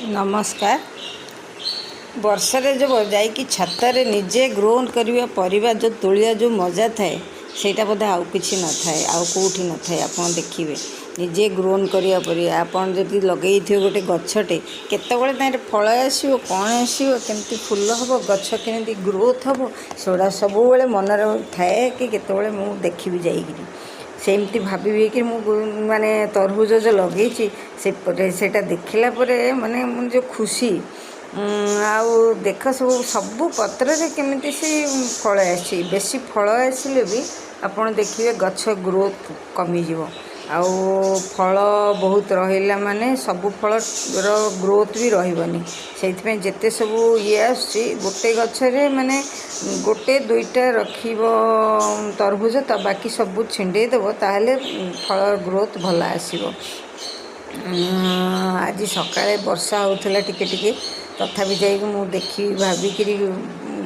नमस्कार। वर्षारे जो जाइकी छातारे निजे ग्रोन करिया परिबा जो तोलिया जो मजा थाए सेटा बोधे आउ किछि न थाए आउ कोठी न थाए। आपन देखिबे निजे ग्रोन करिया परिया आपन जदि लगेई थियो गोटे गछटे केतेबेले तारे फल आसीबो कोन आसीबो केमती फूल हबो गछ केमती ग्रोथ हबो सोडा सब बेले मन रे थाए कि केतेबेले मु देखिबि जाइकिरी सेमती भाभी कि माने तरबुज जो लगे सेटा देखला माने जो खुशी आउ देख सब पत्र केमिति से फल आसी बेसी फल आसिले भी आपन देखिए गछ ग्रोथ कमिजिवो आउ फल बहुत रहिला माने सब फल ग्रोथ भी रहिबनी से जेते सब ये आसी गोटे गछरे माने गोटे दुईटा रखिबो तरबुज तो बाकी सब छिंडे देबो ताहले फल ग्रोथ भल आसीबो। आज सकाळे वर्षा होउथला टिके टिके तथापि जाइक मु देखी भाबिकी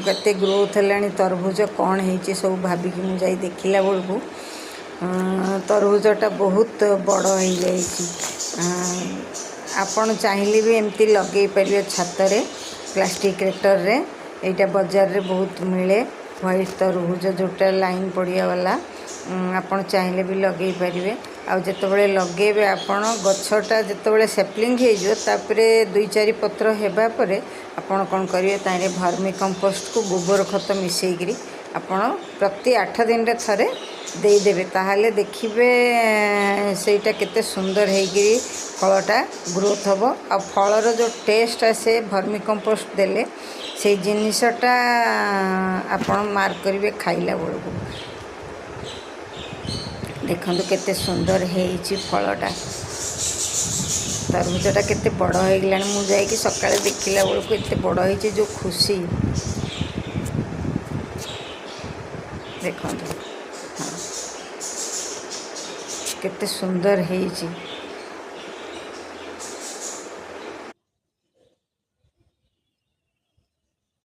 केते ग्रोथ हेलानी तरबुज कौन है सब भाबिकी मु जाई देखिला बेलू तरबुजटा बहुत बड़ हो जाइए। आपण चाहिए भी एमती लगे पारे छातरे प्लास्टिक रेटर रे एटा बाजार रे बहुत मिले व्हाइट तरबुज जोटा लाइन पड़िया वाला आपण चाहिए भी लगे पारे। आउ जितेबाला लगे आपण गछटा जितेबाला सेपलिंग होपरे दुई चारि पत्र हेबा परे आपण कौन करेंगे तारे भर्मी कंपोस्ट को गोबर खत मिसेकरी आपण प्रति 8 दिन रे थरे देदेवे ताहले देखिबे सेटा केते सुंदर हेगिरी फलटा ग्रोथ हबो। आ फलर जो टेस्ट आसे भर्मी कंपोस्ट देले से जिनिसटा आपण मार्क करिवे खाइला बेलू देखो केते सुंदर है फलटा तरबुजटा केते बड़ हो गला मुझे सकाଳେ देखला बेलू एते बड़ हो जो खुशी देखो हाँ केते सुंदर है।